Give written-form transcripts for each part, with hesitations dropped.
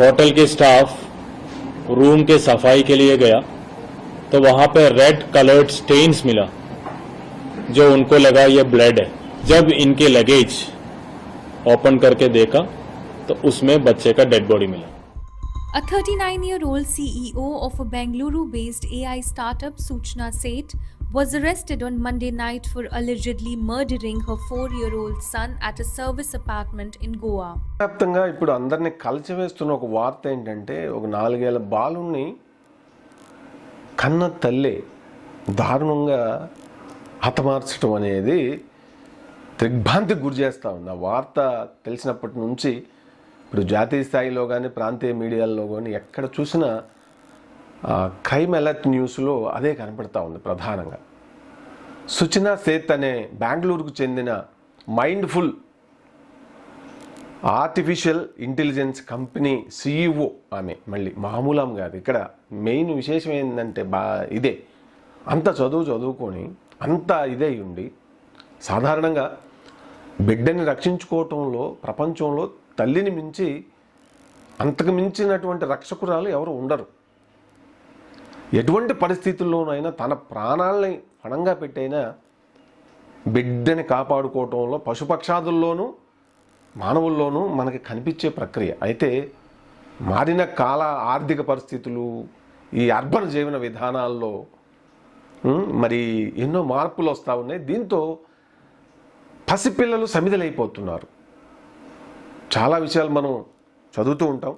Hotel के staff room के सफाई के लिए गया तो वहां पे रेड कलर्ड स्टेन्स मिला जो उनको लगा ये ब्लड है। जब इनके लगेज ओपन करके देखा तो उसमें बच्चे का डेड बॉडी मिला। A 39-year-old CEO of a Bengaluru-based AI startup, Suchna Seth, was arrested on Monday night for allegedly murdering her 4-year-old son at a service apartment in Goa. వ్యాప్తంగా ఇప్పుడు అందరినీ కలిచివేస్తున్న ఒక వార్త ఏంటంటే, ఒక 4 ఏళ్ల బాలుని కన్న తల్లి దారుణంగా హతమార్చడం అనేది దిగ్భ్రాంతికి గురి చేస్తూ ఉంది. ఆ వార్త తెలిసినప్పటి నుంచి ఇప్పుడు జాతీయ స్థాయిలో కానీ ప్రాంతీయ మీడియాల్లో కానీ ఎక్కడ చూసినా క్రైమ్ అలర్ట్ న్యూస్లో అదే కనపడతా ఉంది. ప్రధానంగా సుచనా సేత్ అనే బెంగళూరుకు చెందిన mindful artificial intelligence company CEO ఆమె. మళ్ళీ మామూలం కాదు. ఇక్కడ మెయిన్ విశేషం ఏంటంటే ఇదే, అంత చదువుకొని అంత ఇదే ఉండి సాధారణంగా బిడ్డని రక్షించుకోవటంలో ప్రపంచంలో తల్లిని మించి అంతకు మించినటువంటి రక్షకురాలు ఎవరు ఉండరు. ఎటువంటి పరిస్థితుల్లోనైనా తన ప్రాణాలని పణంగా పెట్టైనా బిడ్డని కాపాడుకోవటంలో పశుపక్షాదుల్లోనూ మానవుల్లోనూ మనకి కనిపించే ప్రక్రియ. అయితే మారిన కాల ఆర్థిక పరిస్థితులు, ఈ అర్బన్ జీవన విధానాల్లో మరి ఎన్నో మార్పులు వస్తూ ఉన్నాయి. దీంతో పసిపిల్లలు సమిదలైపోతున్నారు. చాలా విషయాలు మనం చదువుతూ ఉంటాం.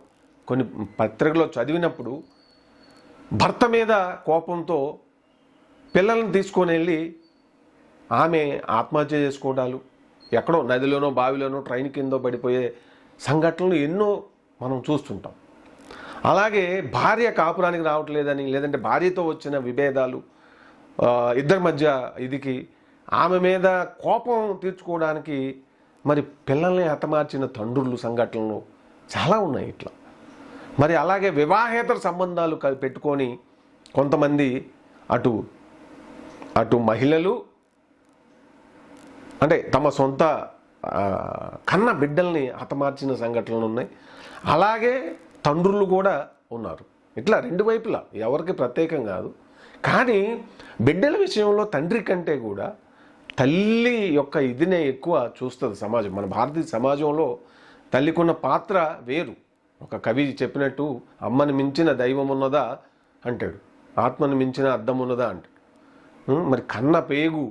కొన్ని పత్రికలో చదివినప్పుడు భర్త మీద కోపంతో పిల్లలను తీసుకొని వెళ్ళి ఆమె ఆత్మహత్య చేసుకోవడాలు, ఎక్కడో నదిలోనో బావిలోనో ట్రైన్ కిందో పడిపోయే సంఘటనలు ఎన్నో మనం చూస్తుంటాం. అలాగే భార్య కాపురానికి రావట్లేదని, లేదంటే భార్యతో వచ్చిన విభేదాలు, ఇద్దరి మధ్య ఇదికి ఆమె మీద కోపం తీర్చుకోవడానికి మరి పిల్లల్ని హతమార్చిన తండ్రులు సంఘటనలు చాలా ఉన్నాయి ఇట్లా. మరి అలాగే వివాహేతర సంబంధాలు పెట్టుకొని కొంతమంది అటు మహిళలు అంటే తమ సొంత కన్న బిడ్డల్ని హతమార్చిన సంఘటనలు ఉన్నాయి. అలాగే తండ్రులు కూడా ఉన్నారు. ఇట్లా రెండు వైపులా, ఎవరికి ప్రత్యేకం కాదు. కానీ బిడ్డల విషయంలో తండ్రి కంటే కూడా తల్లి యొక్క ఇదినే ఎక్కువ చూస్తుంది సమాజం. మన భారతీయ సమాజంలో తల్లికున్న పాత్ర వేరు. ఒక కవి చెప్పినట్టు, అమ్మని మించిన దైవం ఉన్నదా అంటాడు, ఆత్మని మించిన అద్దం ఉన్నదా అంటాడు. మరి కన్న పేగు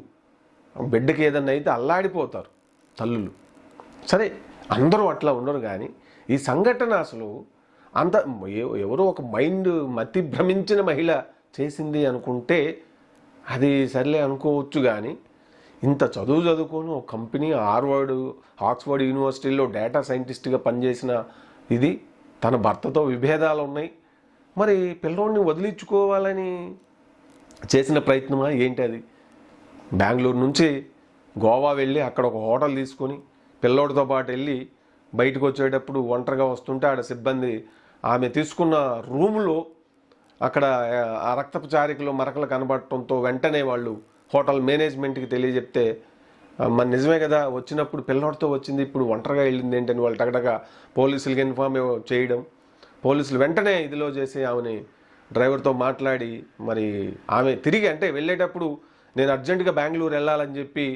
బిడ్డకి ఏదన్నా అయితే అల్లాడిపోతారు తల్లులు. సరే, అందరూ అట్లా ఉండరు. కానీ ఈ సంఘటన అసలు అంత ఎవరో ఒక మతి భ్రమించిన మహిళ చేసింది అనుకుంటే అది సర్లే అనుకోవచ్చు. కానీ ఇంత చదువుకొని ఒక కంపెనీ ఆక్స్ఫర్డ్ యూనివర్సిటీలో డేటా సైంటిస్ట్గా పనిచేసిన ఇది, తన భర్తతో విభేదాలు ఉన్నాయి. మరి పిల్లోడిని వదిలించుకోవాలని చేసిన ప్రయత్నమా ఏంటి అది? బెంగళూరు నుంచి గోవా వెళ్ళి అక్కడ ఒక హోటల్ తీసుకొని పిల్లోడితో పాటు వెళ్ళి బయటకు వచ్చేటప్పుడు ఒంటరిగా వస్తుంటే ఆడ సిబ్బంది ఆమె తీసుకున్న రూములో అక్కడ ఆ రక్తపు చారికలు మరకలు కనబడటంతో వెంటనే వాళ్ళు హోటల్ మేనేజ్మెంట్కి తెలియజెప్తే, మరి నిజమే కదా, వచ్చినప్పుడు పిల్లోడితో వచ్చింది, ఇప్పుడు ఒంటరిగా వెళ్ళింది ఏంటని వాళ్ళు టగటగా పోలీసులకి ఇన్ఫార్మ్ చేయడం, పోలీసులు వెంటనే ఇదిలో చేసి ఆమెని డ్రైవర్తో మాట్లాడి మరి ఆమె తిరిగి అంటే వెళ్ళేటప్పుడు నేను అర్జెంటుగా బెంగళూరు వెళ్ళాలని చెప్పి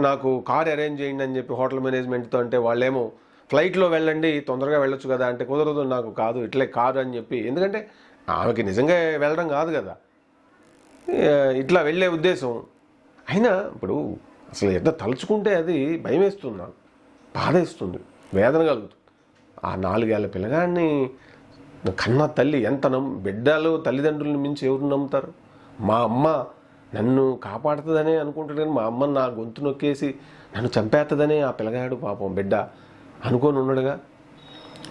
నాకు కార్ అరేంజ్ చేయండి అని చెప్పి హోటల్ మేనేజ్మెంట్తో అంటే వాళ్ళేమో ఫ్లైట్లో వెళ్ళండి తొందరగా వెళ్ళొచ్చు కదా అంటే కుదరదు, నాకు కాదు ఇట్లే కారు అని చెప్పి. ఎందుకంటే ఆమెకి నిజంగా వెళ్ళడం కాదు కదా, ఇట్లా వెళ్ళే ఉద్దేశం. అయినా ఇప్పుడు అసలు ఎంత తలుచుకుంటే అది భయం వేస్తుంది, నాకు బాధ వేస్తుంది, వేదన కలుగుతుంది. ఆ 4 ఏళ్ల పిల్లగాడిని కన్న తల్లి ఎంత బిడ్డలు తల్లిదండ్రులను మించి ఎవరు నమ్ముతారు? మా అమ్మ నన్ను కాపాడుతుందనే అనుకుంటాడు, కానీ మా అమ్మ నా గొంతు నొక్కేసి నన్ను చంపేస్తుందనే ఆ పిల్లగాడు పాపం బిడ్డ అనుకొని ఉన్నాడుగా.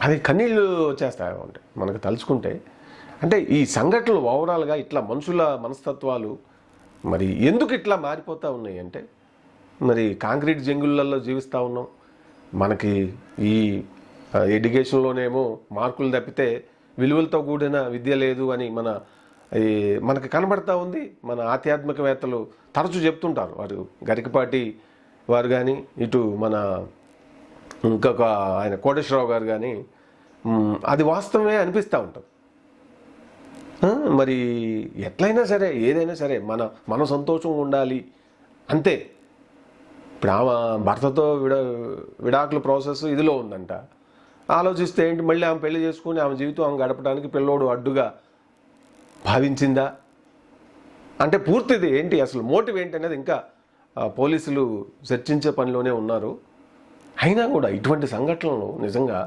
అది కన్నీళ్ళు వచ్చేస్తాయి ఉంటాయి మనకు తలుచుకుంటే. అంటే ఈ సంఘటనలు ఓవరాల్గా ఇట్లా మనుషుల మనస్తత్వాలు మరి ఎందుకు ఇట్లా మారిపోతూ ఉన్నాయి అంటే, మరి కాంక్రీట్ జంగుళ్ళల్లో జీవిస్తూ ఉన్నాం. మనకి ఈ ఎడ్యుకేషన్లోనేమో మార్కులు తప్పితే విలువలతో కూడిన విద్య లేదు అని మనకి కనబడతా ఉంది. మన ఆధ్యాత్మికవేత్తలు తరచూ చెప్తుంటారు. వారు గరికపాటి వారు కానీ, ఇటు మన ఇంకొక ఆయన కోటేశ్వరరావు గారు కానీ అది వాస్తవమే అనిపిస్తూ ఉంటుంది. మరి ఎట్లయినా సరే ఏదైనా సరే మన సంతోషంగా ఉండాలి అంతే. ఇప్పుడు ఆమె భర్తతో విడాకుల ప్రాసెస్ ఇదిలో ఉందంట. ఆలోచిస్తే ఏంటి, మళ్ళీ ఆమె పెళ్లి చేసుకుని ఆమె జీవితం ఆమె గడపడానికి పిల్లోడు అడ్డుగా భావించిందా అంటే పూర్తిది ఏంటి అసలు మోటివ్ ఏంటి అనేది ఇంకా పోలీసులు చర్చించే పనిలోనే ఉన్నారు. అయినా కూడా ఇటువంటి సంఘటనలు నిజంగా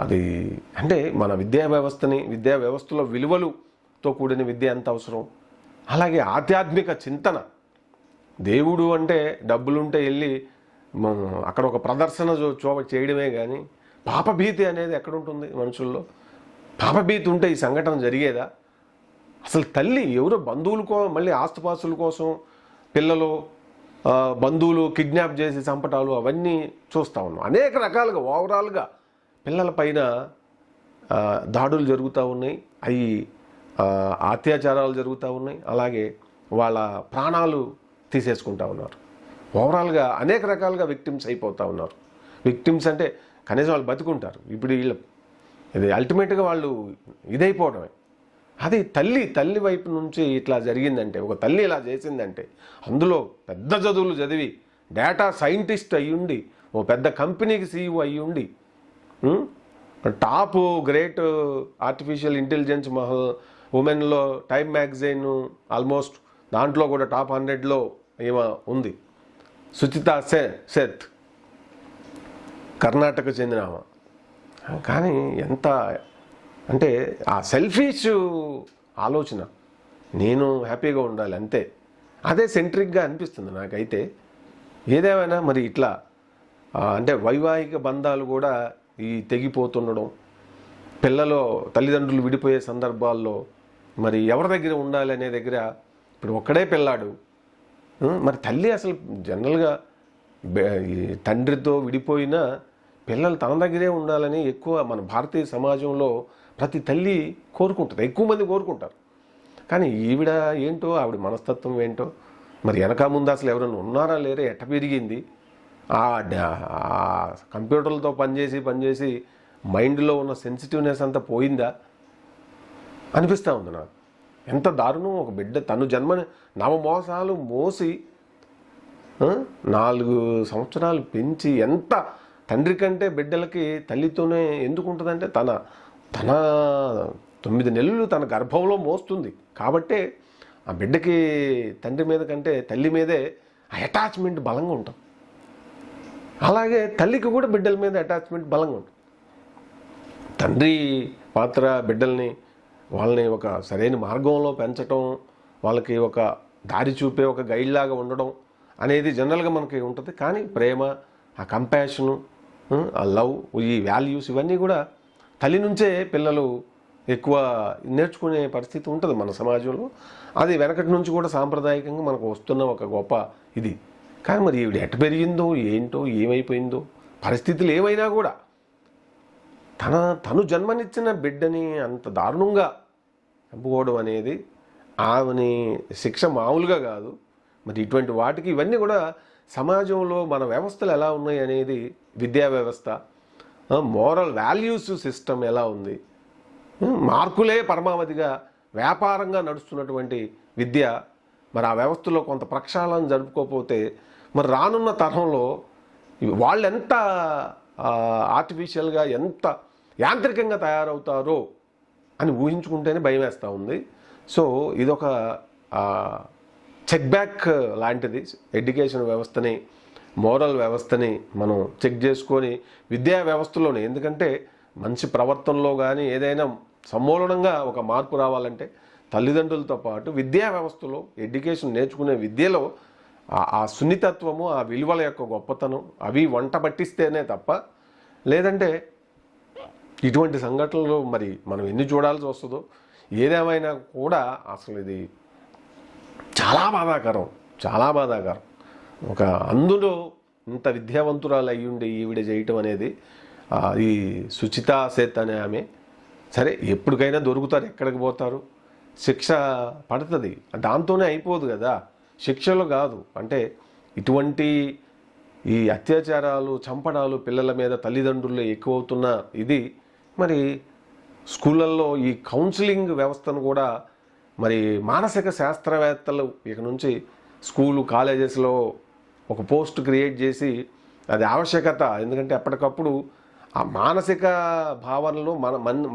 అది అంటే మన విద్యా వ్యవస్థలో విలువలుతో కూడిన విద్య ఎంత అవసరం, అలాగే ఆధ్యాత్మిక చింతన. దేవుడు అంటే డబ్బులుంటే వెళ్ళి అక్కడ ఒక ప్రదర్శన చేయడమే కానీ పాపభీతి అనేది ఎక్కడ ఉంటుంది మనుషుల్లో? పాపభీతి ఉంటే ఈ సంఘటన జరిగేదా? అసలు తల్లి ఎవరో మళ్ళీ ఆస్తుపాస్తుల కోసం పిల్లలు బంధువులు కిడ్నాప్ చేసి చంపటాలు అవన్నీ చూస్తూ ఉన్నాం. అనేక రకాలుగా ఓవరాల్గా పిల్లల పైన దాడులు జరుగుతూ ఉన్నాయి, అవి అత్యాచారాలు జరుగుతూ ఉన్నాయి, అలాగే వాళ్ళ ప్రాణాలు తీసేసుకుంటా ఉన్నారు. ఓవరాల్గా అనేక రకాలుగా విక్టిమ్స్ అయిపోతూ ఉన్నారు. విక్టిమ్స్ అంటే కనీసం వాళ్ళు బతుకుంటారు, ఇప్పుడు ఇది అల్టిమేట్గా వాళ్ళు ఇదైపోవడమే. అది తల్లి వైపు నుంచి ఇట్లా జరిగిందంటే, ఒక తల్లి ఇలా చేసిందంటే, అందులో పెద్ద చదువులు చదివి డేటా సైంటిస్ట్ అయ్యుండి ఓ పెద్ద కంపెనీకి CEO అయ్యుండి టాప్ గ్రేట్ ఆర్టిఫిషియల్ ఇంటెలిజెన్స్ ఉమెన్లో టైమ్ మ్యాగజైన్ ఆల్మోస్ట్ దాంట్లో కూడా టాప్ 100లో ఏమో ఉంది. సుచితా సేత్ కర్ణాటక చెందిన ఆమె. కానీ ఎంత అంటే ఆ సెల్ఫిష్ ఆలోచన, నేను హ్యాపీగా ఉండాలి అంతే, అదే సెంట్రిక్గా అనిపిస్తుంది నాకైతే. ఏదేమైనా మరి ఇట్లా అంటే వైవాహిక బంధాలు కూడా ఈ తెగిపోతుండడం, పిల్లలు తల్లిదండ్రులు విడిపోయే సందర్భాల్లో మరి ఎవరి దగ్గర ఉండాలి అనే దగ్గర ఇప్పుడు ఒక్కడే పిల్లాడు, మరి తల్లి అసలు జనరల్గా తండ్రితో విడిపోయినా పిల్లలు తన దగ్గరే ఉండాలని ఎక్కువ మన భారతీయ సమాజంలో ప్రతి తల్లి కోరుకుంటుంది, ఎక్కువ మంది కోరుకుంటారు. కానీ ఈవిడ ఏంటో, ఆవిడ మనస్తత్వం ఏంటో, మరి వెనక ముందు అసలు ఎవరైనా ఉన్నారా లేరా, ఎట్ట పెరిగింది, ఆ కంప్యూటర్లతో పనిచేసి మైండ్లో ఉన్న సెన్సిటివ్నెస్ అంతా పోయిందా అనిపిస్తూ ఉంది నాకు. ఎంత దారుణం, ఒక బిడ్డ తను నవమోసాలు మోసి 4 సంవత్సరాలు పెంచి, ఎంత తండ్రి కంటే బిడ్డలకి తల్లితోనే ఎందుకు ఉంటుందంటే తన 9 నెలలు తన గర్భంలో మోస్తుంది కాబట్టే ఆ బిడ్డకి తండ్రి మీద కంటే తల్లి మీదే అటాచ్మెంట్ బలంగా ఉంటుంది. అలాగే తల్లికి కూడా బిడ్డల మీద అటాచ్మెంట్ బలంగా ఉంటుంది. తండ్రి పాత్ర వాళ్ళని ఒక సరైన మార్గంలో పెంచడం, వాళ్ళకి ఒక దారి చూపే ఒక గైడ్ లాగా ఉండడం అనేది జనరల్గా మనకి ఉంటుంది. కానీ ప్రేమ, ఆ కంపాషను, ఆ లవ్, ఈ వాల్యూస్ ఇవన్నీ కూడా తల్లి నుంచే పిల్లలు ఎక్కువ నేర్చుకునే పరిస్థితి ఉంటుంది మన సమాజంలో. అది వెనకటి నుంచి కూడా సాంప్రదాయకంగా మనకు వస్తున్న ఒక గొప్ప ఇది. కానీ మరి ఈవిడ ఎట్ట పెరిగిందో ఏంటో, ఏమైపోయిందో, పరిస్థితులు ఏమైనా కూడా తను జన్మనిచ్చిన బిడ్డని అంత దారుణంగా చంపుకోవడం అనేది ఆమెని శిక్ష మామూలుగా కాదు. మరి ఇటువంటి వాటికి ఇవన్నీ కూడా సమాజంలో మన వ్యవస్థలు ఎలా ఉన్నాయి అనేది, విద్యా వ్యవస్థ, మోరల్ వాల్యూస్ సిస్టమ్ ఎలా ఉంది, మార్కులే పరమావధిగా వ్యాపారంగా నడుస్తున్నటువంటి విద్య, మరి ఆ వ్యవస్థలో కొంత ప్రక్షాళన జరుపుకోకపోతే మరి రానున్న తరంలో వాళ్ళు ఎంత ఆర్టిఫిషియల్గా, ఎంత యాంత్రికంగా తయారవుతారో అని ఊహించుకుంటేనే భయం వేస్తూ ఉంది. సో ఇదొక చెక్ బ్యాక్ లాంటిది. ఎడ్యుకేషన్ వ్యవస్థని, మోరల్ వ్యవస్థని మనం చెక్ చేసుకొని విద్యా వ్యవస్థలోనే, ఎందుకంటే మంచి ప్రవర్తనలో కానీ ఏదైనా సమూలంగా ఒక మార్పు రావాలంటే తల్లిదండ్రులతో పాటు విద్యా వ్యవస్థలో ఎడ్యుకేషన్ నేర్చుకునే విద్యలో ఆ సున్నితత్వము, ఆ విలువల యొక్క గొప్పతనం అవి వంట పట్టిస్తేనే తప్ప, లేదంటే ఇటువంటి సంఘటనలు మరి మనం ఎన్ని చూడాల్సి వస్తుందో. ఏదేమైనా కూడా అసలు ఇది చాలా బాధాకరం. ఒక అందులో ఇంత విద్యావంతురాలు అయ్యుండి ఈవిడ చేయటం అనేది, ఈ సుచితా సేత్ అనే ఆమె సరే ఎప్పటికైనా దొరుకుతారు, ఎక్కడికి పోతారు, శిక్ష పడుతుంది, దాంతోనే అయిపోదు కదా, శిక్షలు కాదు. అంటే ఇటువంటి ఈ అత్యాచారాలు, చంపడాలు పిల్లల మీద తల్లిదండ్రులు ఎక్కువవుతున్న ఇది మరి స్కూళ్ళల్లో ఈ కౌన్సిలింగ్ వ్యవస్థను కూడా మరి మానసిక శాస్త్రవేత్తలు ఇక నుంచి స్కూలు కాలేజెస్లో ఒక పోస్ట్ క్రియేట్ చేసి అది ఆవశ్యకత. ఎందుకంటే ఎప్పటికప్పుడు ఆ మానసిక భావనలు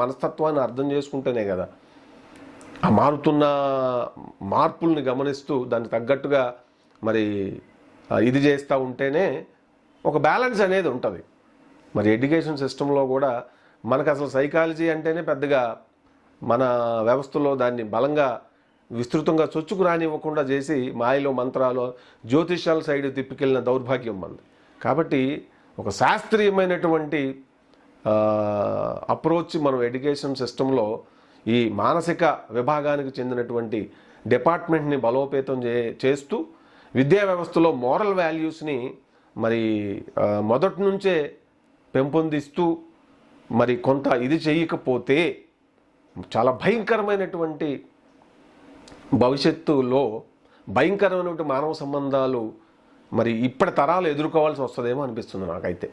మనస్తత్వాన్ని అర్థం చేసుకుంటేనే కదా ఆ మారుతున్న మార్పుల్ని గమనిస్తూ దానికి తగ్గట్టుగా మరి ఇది చేస్తూ ఉంటేనే ఒక బ్యాలెన్స్ అనేది ఉంటుంది. మరి ఎడ్యుకేషన్ సిస్టంలో కూడా మనకు అసలు సైకాలజీ అంటేనే పెద్దగా మన వ్యవస్థలో దాన్ని బలంగా విస్తృతంగా చొచ్చుకు రానివ్వకుండా చేసి మాయలో మంత్రాలు జ్యోతిష్యాల సైడ్ తిప్పికెళ్ళిన దౌర్భాగ్యం మంది. కాబట్టి ఒక శాస్త్రీయమైనటువంటి అప్రోచ్ మనం ఎడ్యుకేషన్ సిస్టంలో ఈ మానసిక విభాగానికి చెందినటువంటి డిపార్ట్మెంట్ని బలోపేతం చేస్తూ విద్యా వ్యవస్థలో మోరల్ వాల్యూస్ని మరి మొదటి నుంచే పెంపొందిస్తూ మరి కొంత ఇది చేయకపోతే చాలా భయంకరమైనటువంటి భవిష్యత్తులో భయంకరమైనటువంటి మానవ సంబంధాలు మరి ఇప్పటి తరాలు ఎదుర్కోవాల్సి వస్తుందేమో అనిపిస్తుంది నాకైతే.